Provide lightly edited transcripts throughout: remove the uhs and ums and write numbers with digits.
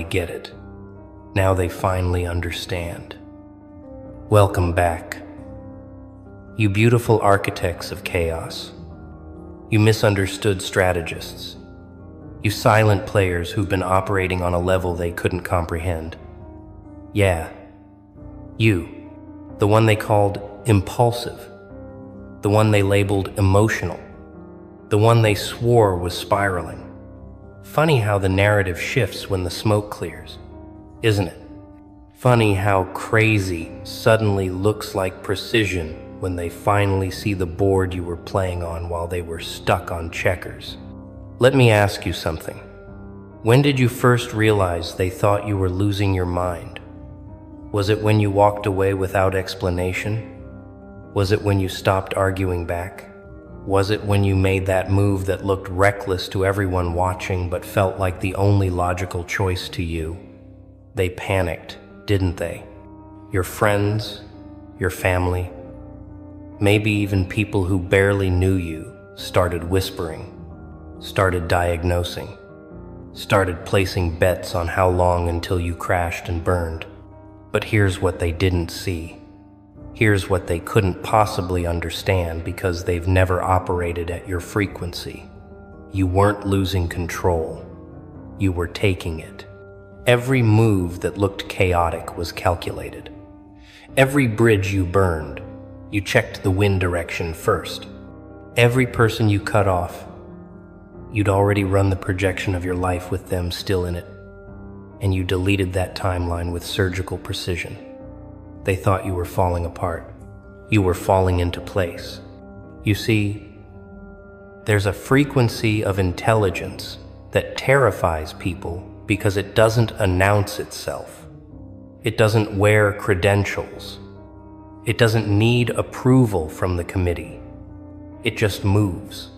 they get it. Now they finally understand. Welcome back. You beautiful architects of chaos. You misunderstood strategists. You silent players who've been operating on a level they couldn't comprehend. Yeah, you, the one they called impulsive, the one they labeled emotional, the one they swore was spiraling. Funny how the narrative shifts when the smoke clears, isn't it? Funny how crazy suddenly looks like precision when they finally see the board you were playing on while they were stuck on checkers. Let me ask you something. When did you first realize they thought you were losing your mind? Was it when you walked away without explanation? Was it when you stopped arguing back? Was it when you made that move that looked reckless to everyone watching but felt like the only logical choice to you? They panicked, didn't they? Your friends, your family, maybe even people who barely knew you started whispering, started diagnosing, started placing bets on how long until you crashed and burned. But here's what they didn't see. Here's what they couldn't possibly understand because they've never operated at your frequency. You weren't losing control. You were taking it. Every move that looked chaotic was calculated. Every bridge you burned, you checked the wind direction first. Every person you cut off, you'd already run the projection of your life with them still in it, and you deleted that timeline with surgical precision. They thought you were falling apart. You were falling into place. You see, there's a frequency of intelligence that terrifies people because it doesn't announce itself. It doesn't wear credentials. It doesn't need approval from the committee. It just moves.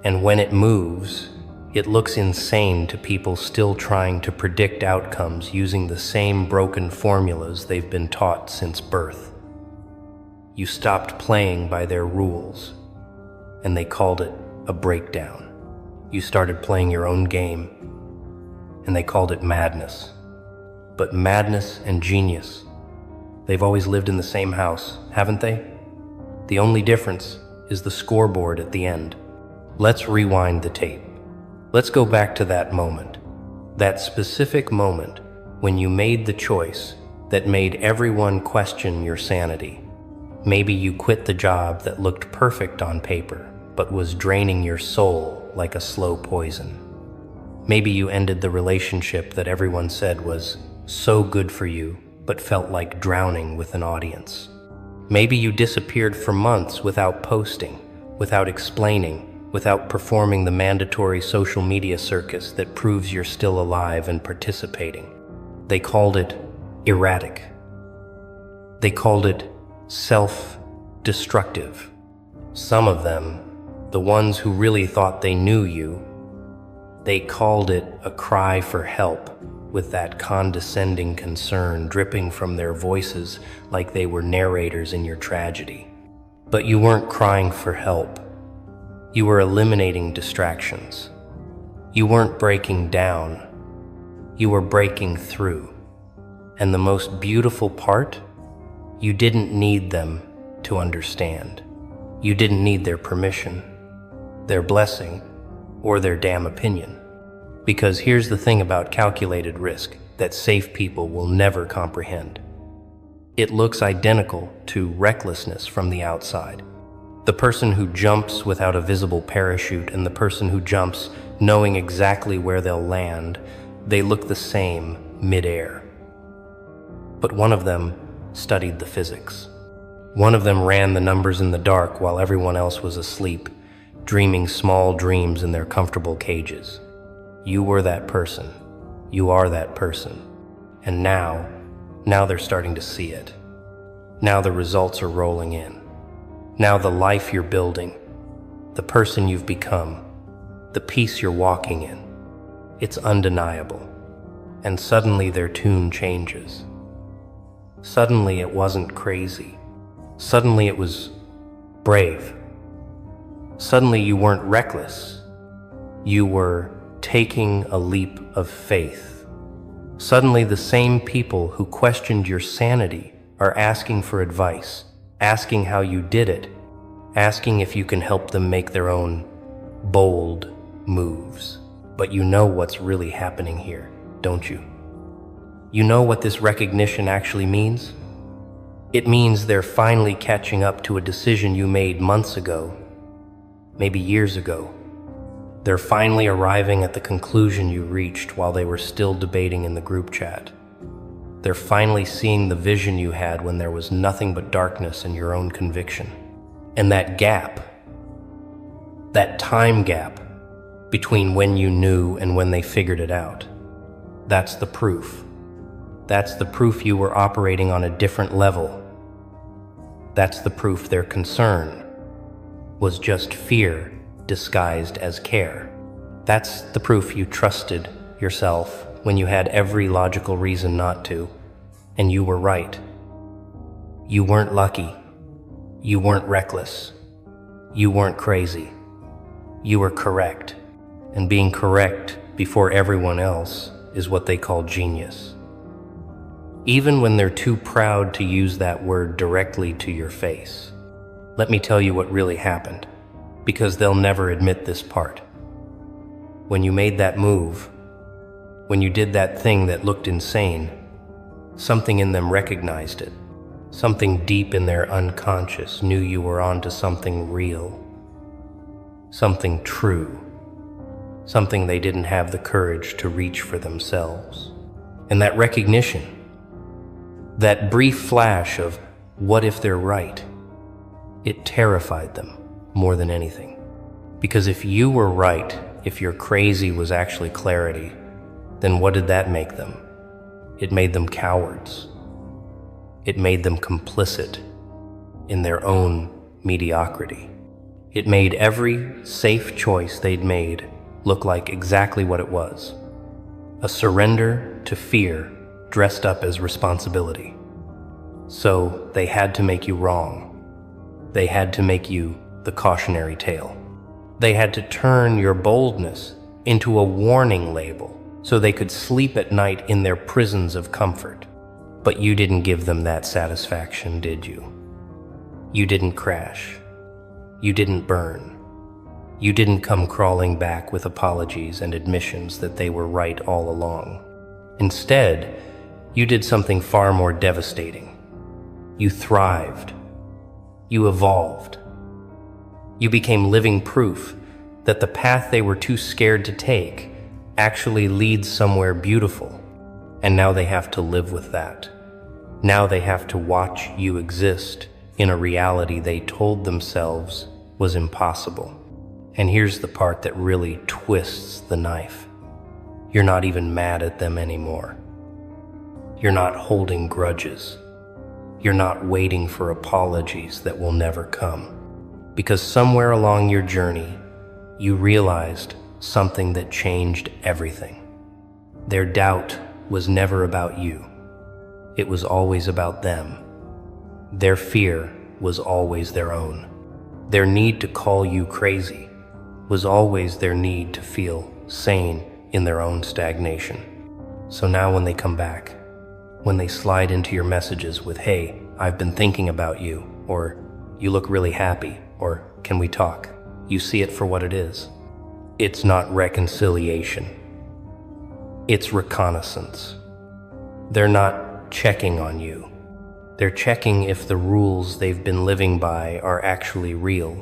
And when it moves, it looks insane to people still trying to predict outcomes using the same broken formulas they've been taught since birth. You stopped playing by their rules, and they called it a breakdown. You started playing your own game, and they called it madness. But madness and genius, they've always lived in the same house, haven't they? The only difference is the scoreboard at the end. Let's rewind the tape. Let's go back to that moment, that specific moment when you made the choice that made everyone question your sanity. Maybe you quit the job that looked perfect on paper, but was draining your soul like a slow poison. Maybe you ended the relationship that everyone said was so good for you, but felt like drowning with an audience. Maybe you disappeared for months without posting, without explaining, without performing the mandatory social media circus that proves you're still alive and participating. They called it erratic. They called it self-destructive. Some of them, the ones who really thought they knew you, they called it a cry for help, with that condescending concern dripping from their voices like they were narrators in your tragedy. But you weren't crying for help. You were eliminating distractions. You weren't breaking down. You were breaking through. And the most beautiful part, you didn't need them to understand. You didn't need their permission, their blessing, or their damn opinion. Because here's the thing about calculated risk that safe people will never comprehend. It looks identical to recklessness from the outside. The person who jumps without a visible parachute and the person who jumps knowing exactly where they'll land, they look the same mid-air. But one of them studied the physics. One of them ran the numbers in the dark while everyone else was asleep, dreaming small dreams in their comfortable cages. You were that person. You are that person. And now they're starting to see it. Now the results are rolling in. Now the life you're building, the person you've become, the peace you're walking in, it's undeniable. And suddenly their tune changes. Suddenly it wasn't crazy. Suddenly it was brave. Suddenly you weren't reckless. You were taking a leap of faith. Suddenly, the same people who questioned your sanity are asking for advice, asking how you did it, asking if you can help them make their own bold moves. But you know what's really happening here, don't you? You know what this recognition actually means? It means they're finally catching up to a decision you made months ago, maybe years ago. They're finally arriving at the conclusion you reached while they were still debating in the group chat. They're finally seeing the vision you had when there was nothing but darkness in your own conviction. And that gap, that time gap between when you knew and when they figured it out, that's the proof. That's the proof you were operating on a different level. That's the proof their concern was just fear disguised as care. That's the proof you trusted yourself when you had every logical reason not to, and you were right. You weren't lucky. You weren't reckless. You weren't crazy. You were correct. And being correct before everyone else is what they call genius. Even when they're too proud to use that word directly to your face. Let me tell you what really happened, because they'll never admit this part. When you made that move, when you did that thing that looked insane, something in them recognized it. Something deep in their unconscious knew you were onto something real, something true, something they didn't have the courage to reach for themselves. And that recognition, that brief flash of what if they're right, it terrified them more than anything. Because if you were right, if your crazy was actually clarity, then what did that make them? It made them cowards. It made them complicit in their own mediocrity. It made every safe choice they'd made look like exactly what it was. A surrender to fear dressed up as responsibility. So they had to make you wrong. They had to make you the cautionary tale. They had to turn your boldness into a warning label so they could sleep at night in their prisons of comfort. But you didn't give them that satisfaction, did you? You didn't crash. You didn't burn. You didn't come crawling back with apologies and admissions that they were right all along. Instead, you did something far more devastating. You thrived. You evolved. You became living proof that the path they were too scared to take actually leads somewhere beautiful. And now they have to live with that. Now they have to watch you exist in a reality they told themselves was impossible. And here's the part that really twists the knife. You're not even mad at them anymore. You're not holding grudges. You're not waiting for apologies that will never come. Because somewhere along your journey, you realized something that changed everything. Their doubt was never about you. It was always about them. Their fear was always their own. Their need to call you crazy was always their need to feel sane in their own stagnation. So now when they come back, when they slide into your messages with, "Hey, I've been thinking about you," or "You look really happy," or "Can we talk?" you see it for what it is. It's not reconciliation. It's reconnaissance. They're not checking on you. They're checking if the rules they've been living by are actually real,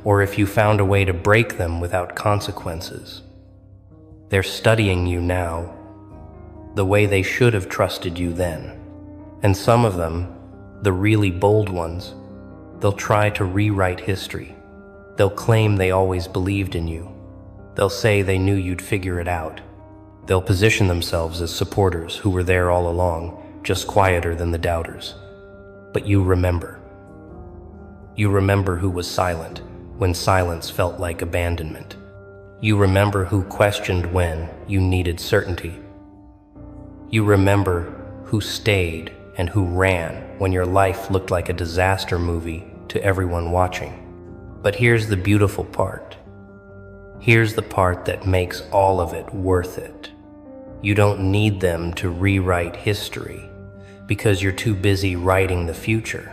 or if you found a way to break them without consequences. They're studying you now, the way they should have trusted you then. And some of them, the really bold ones, they'll try to rewrite history. They'll claim they always believed in you. They'll say they knew you'd figure it out. They'll position themselves as supporters who were there all along, just quieter than the doubters. But you remember. You remember who was silent when silence felt like abandonment. You remember who questioned when you needed certainty. You remember who stayed and who ran when your life looked like a disaster movie to everyone watching. But here's the beautiful part. Here's the part that makes all of it worth it. You don't need them to rewrite history because you're too busy writing the future.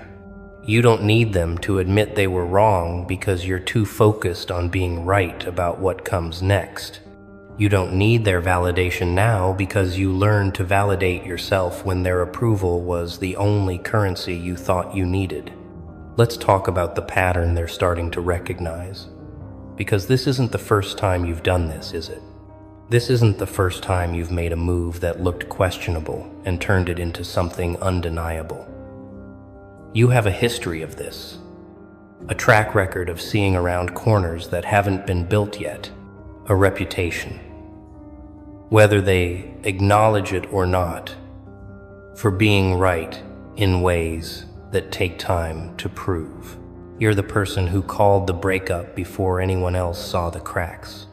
You don't need them to admit they were wrong because you're too focused on being right about what comes next. You don't need their validation now because you learned to validate yourself when their approval was the only currency you thought you needed. Let's talk about the pattern they're starting to recognize. Because this isn't the first time you've done this, is it? This isn't the first time you've made a move that looked questionable and turned it into something undeniable. You have a history of this, a track record of seeing around corners that haven't been built yet, a reputation, whether they acknowledge it or not, for being right in ways that take time to prove. You're the person who called the breakup before anyone else saw the cracks.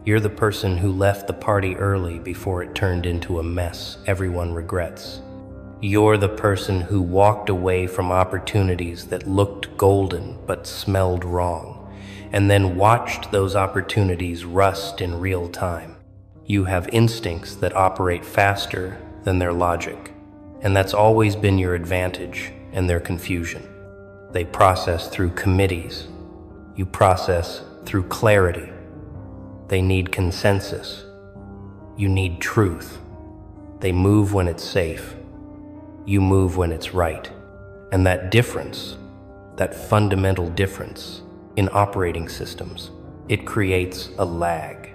You're the person who left the party early before it turned into a mess everyone regrets. You're the person who walked away from opportunities that looked golden but smelled wrong, and then watched those opportunities rust in real time. You have instincts that operate faster than their logic, and that's always been your advantage and their confusion. They process through committees. You process through clarity. They need consensus. You need truth. They move when it's safe. You move when it's right. And that difference, that fundamental difference in operating systems, it creates a lag.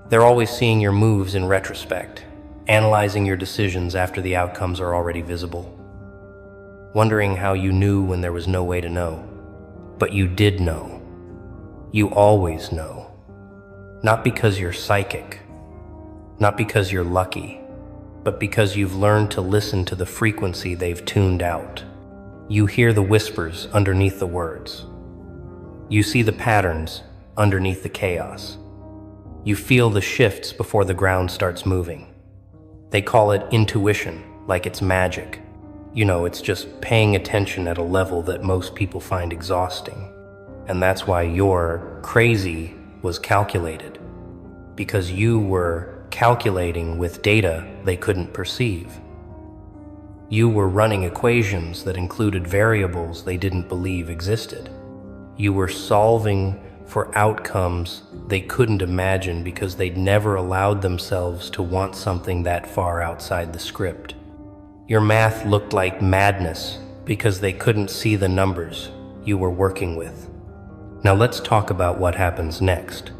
They're always seeing your moves in retrospect, analyzing your decisions after the outcomes are already visible, wondering how you knew when there was no way to know. But you did know. You always know. Not because you're psychic, not because you're lucky, but because you've learned to listen to the frequency they've tuned out. You hear the whispers underneath the words. You see the patterns underneath the chaos. You feel the shifts before the ground starts moving. They call it intuition, like it's magic. You know, it's just paying attention at a level that most people find exhausting. And that's why your crazy was calculated, because you were calculating with data they couldn't perceive. You were running equations that included variables they didn't believe existed. You were solving for outcomes they couldn't imagine because they'd never allowed themselves to want something that far outside the script. Your math looked like madness because they couldn't see the numbers you were working with. Now let's talk about what happens next.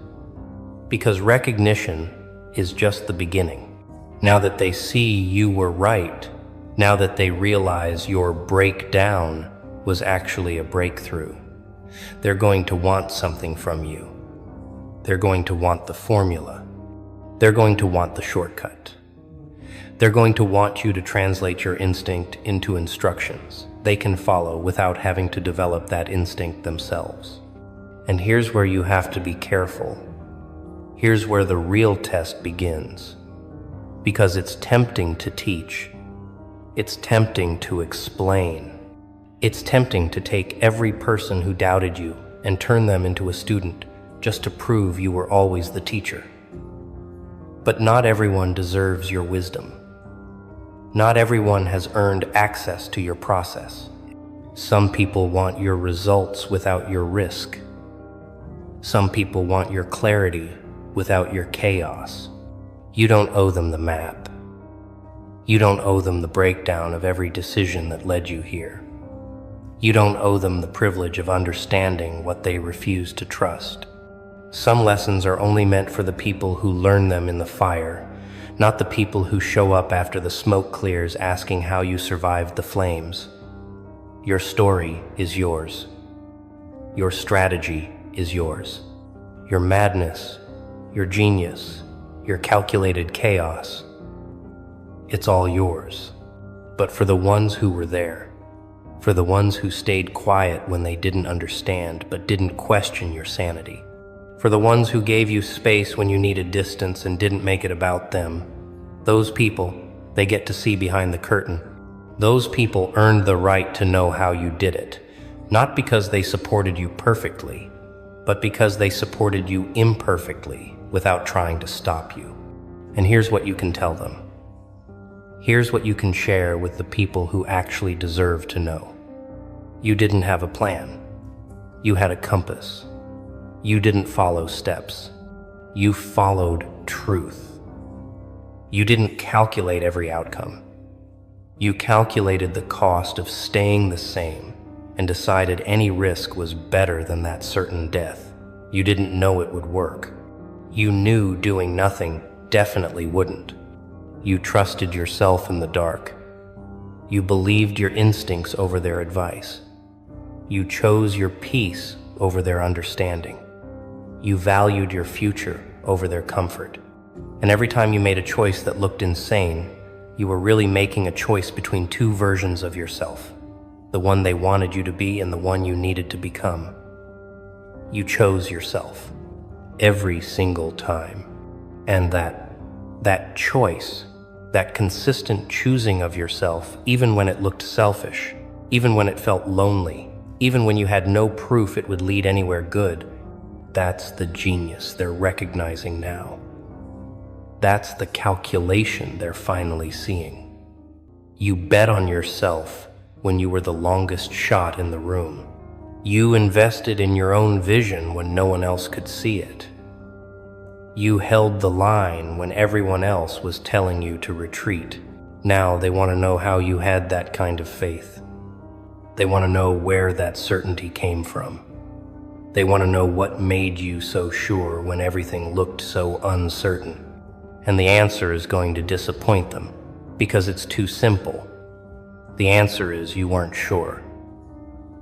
Because recognition is just the beginning. Now that they see you were right, now that they realize your breakdown was actually a breakthrough, they're going to want something from you. They're going to want the formula. They're going to want the shortcut. They're going to want you to translate your instinct into instructions they can follow without having to develop that instinct themselves. And here's where you have to be careful. Here's where the real test begins. Because it's tempting to teach. It's tempting to explain. It's tempting to take every person who doubted you and turn them into a student just to prove you were always the teacher. But not everyone deserves your wisdom. Not everyone has earned access to your process. Some people want your results without your risk. Some people want your clarity without your chaos. You don't owe them the map. You don't owe them the breakdown of every decision that led you here. You don't owe them the privilege of understanding what they refuse to trust. Some lessons are only meant for the people who learn them in the fire, not the people who show up after the smoke clears asking how you survived the flames. Your story is yours. Your strategy is yours. Your madness, your genius, your calculated chaos, it's all yours. But for the ones who were there, for the ones who stayed quiet when they didn't understand but didn't question your sanity, for the ones who gave you space when you needed distance and didn't make it about them, those people, they get to see behind the curtain. Those people earned the right to know how you did it, not because they supported you perfectly, but because they supported you imperfectly without trying to stop you. And here's what you can tell them. Here's what you can share with the people who actually deserve to know. You didn't have a plan. You had a compass. You didn't follow steps. You followed truth. You didn't calculate every outcome. You calculated the cost of staying the same and decided any risk was better than that certain death. You didn't know it would work. You knew doing nothing definitely wouldn't. You trusted yourself in the dark. You believed your instincts over their advice. You chose your peace over their understanding. You valued your future over their comfort. And every time you made a choice that looked insane, you were really making a choice between two versions of yourself, the one they wanted you to be and the one you needed to become. You chose yourself every single time. And that choice, that consistent choosing of yourself, even when it looked selfish, even when it felt lonely, even when you had no proof it would lead anywhere good, that's the genius they're recognizing now. That's the calculation they're finally seeing. You bet on yourself when you were the longest shot in the room. You invested in your own vision when no one else could see it. You held the line when everyone else was telling you to retreat. Now they want to know how you had that kind of faith. They want to know where that certainty came from. They want to know what made you so sure when everything looked so uncertain. And the answer is going to disappoint them because it's too simple. The answer is you weren't sure.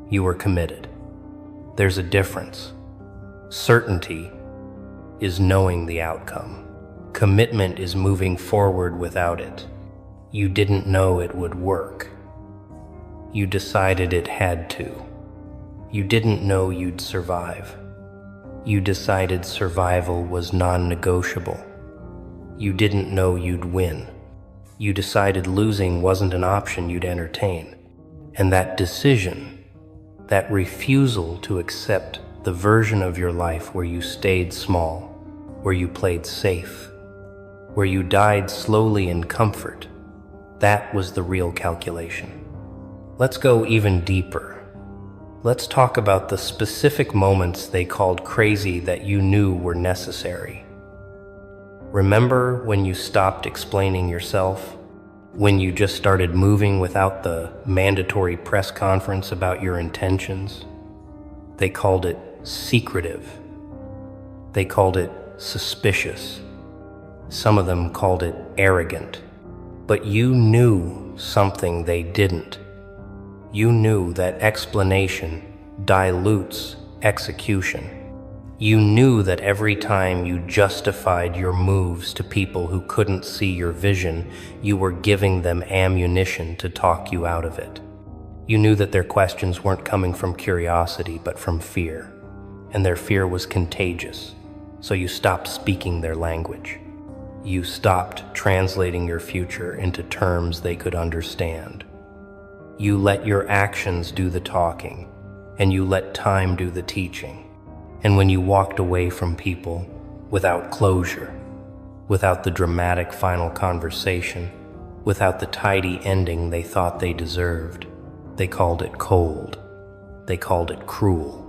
You were committed. There's a difference. Certainty is knowing the outcome. Commitment is moving forward without it. You didn't know it would work. You decided it had to. You didn't know you'd survive. You decided survival was non-negotiable. You didn't know you'd win. You decided losing wasn't an option you'd entertain. And that decision, that refusal to accept the version of your life where you stayed small, where you played safe, where you died slowly in comfort, that was the real calculation. Let's go even deeper. Let's talk about the specific moments they called crazy that you knew were necessary. Remember when you stopped explaining yourself? When you just started moving without the mandatory press conference about your intentions? They called it secretive. They called it suspicious. Some of them called it arrogant. But you knew something they didn't. You knew that explanation dilutes execution. You knew that every time you justified your moves to people who couldn't see your vision, you were giving them ammunition to talk you out of it. You knew that their questions weren't coming from curiosity, but from fear. And their fear was contagious, so you stopped speaking their language. You stopped translating your future into terms they could understand. You let your actions do the talking, and you let time do the teaching. And when you walked away from people without closure, without the dramatic final conversation, without the tidy ending they thought they deserved, they called it cold. They called it cruel.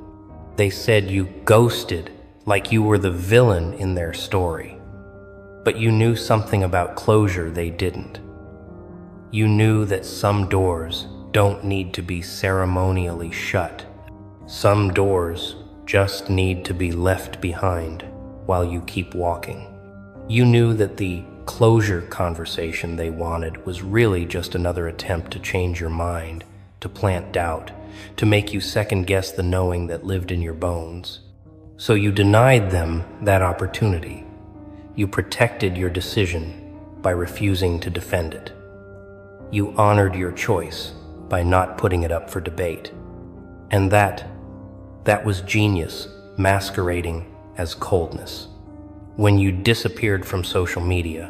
They said you ghosted like you were the villain in their story. But you knew something about closure they didn't. You knew that some doors don't need to be ceremonially shut. Some doors just need to be left behind while you keep walking. You knew that the closure conversation they wanted was really just another attempt to change your mind, to plant doubt, to make you second-guess the knowing that lived in your bones. So you denied them that opportunity. You protected your decision by refusing to defend it. You honored your choice by not putting it up for debate. And that was genius masquerading as coldness. When you disappeared from social media,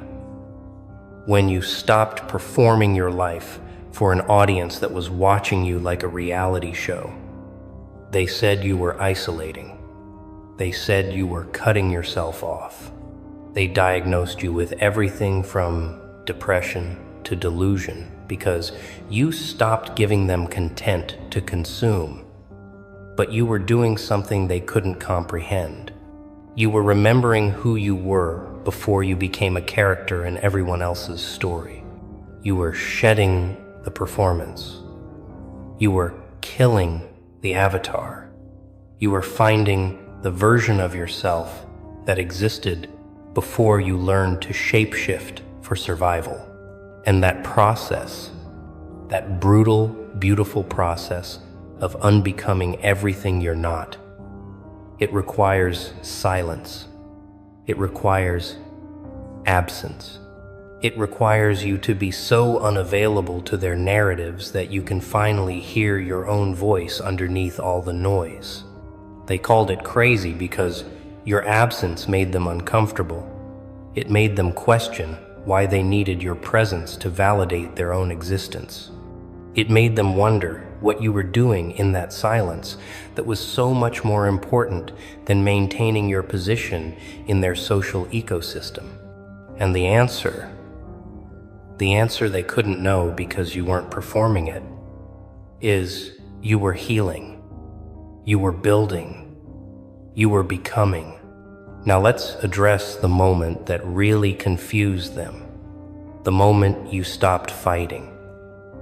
when you stopped performing your life for an audience that was watching you like a reality show, they said you were isolating. They said you were cutting yourself off. They diagnosed you with everything from depression to delusion because you stopped giving them content to consume. But you were doing something they couldn't comprehend. You were remembering who you were before you became a character in everyone else's story. You were shedding the performance. You were killing the avatar. You were finding the version of yourself that existed before you learned to shapeshift for survival. And that process, that brutal, beautiful process of unbecoming everything you're not, it requires silence. It requires absence. It requires you to be so unavailable to their narratives that you can finally hear your own voice underneath all the noise. They called it crazy because your absence made them uncomfortable. It made them question why they needed your presence to validate their own existence. It made them wonder what you were doing in that silence that was so much more important than maintaining your position in their social ecosystem. And the answer they couldn't know because you weren't performing it, is you were healing, you were building, you were becoming. Now let's address the moment that really confused them, the moment you stopped fighting.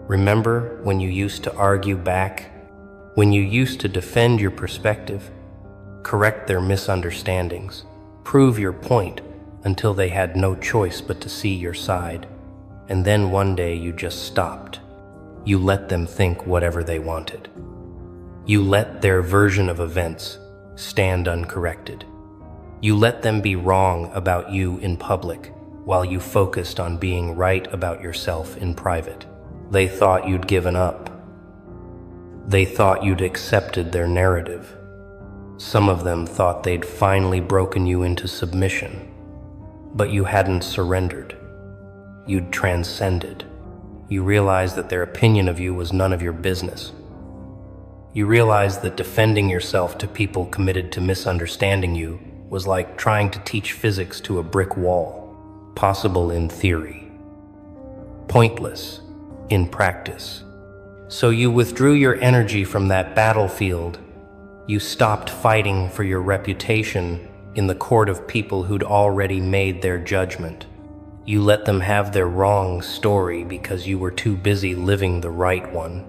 Remember when you used to argue back? When you used to defend your perspective, correct their misunderstandings, prove your point until they had no choice but to see your side. And then one day you just stopped. You let them think whatever they wanted. You let their version of events stand uncorrected. You let them be wrong about you in public while you focused on being right about yourself in private. They thought you'd given up. They thought you'd accepted their narrative. Some of them thought they'd finally broken you into submission. But you hadn't surrendered. You'd transcended. You realized that their opinion of you was none of your business. You realized that defending yourself to people committed to misunderstanding you was like trying to teach physics to a brick wall. Possible in theory, pointless in practice. So you withdrew your energy from that battlefield. You stopped fighting for your reputation in the court of people who'd already made their judgment. You let them have their wrong story because you were too busy living the right one.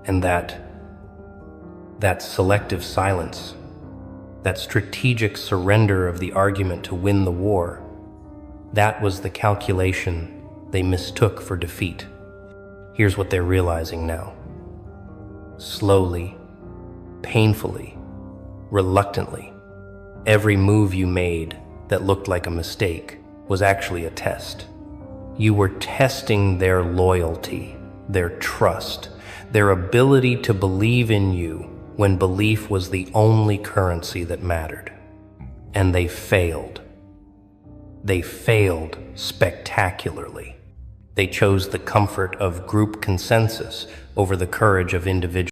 And that selective silence, that strategic surrender of the argument to win the war, that was the calculation they mistook for defeat. Here's what they're realizing now. Slowly, painfully, reluctantly, every move you made that looked like a mistake was actually a test. You were testing their loyalty, their trust, their ability to believe in you when belief was the only currency that mattered. And they failed. They failed spectacularly. They chose the comfort of group consensus over the courage of individual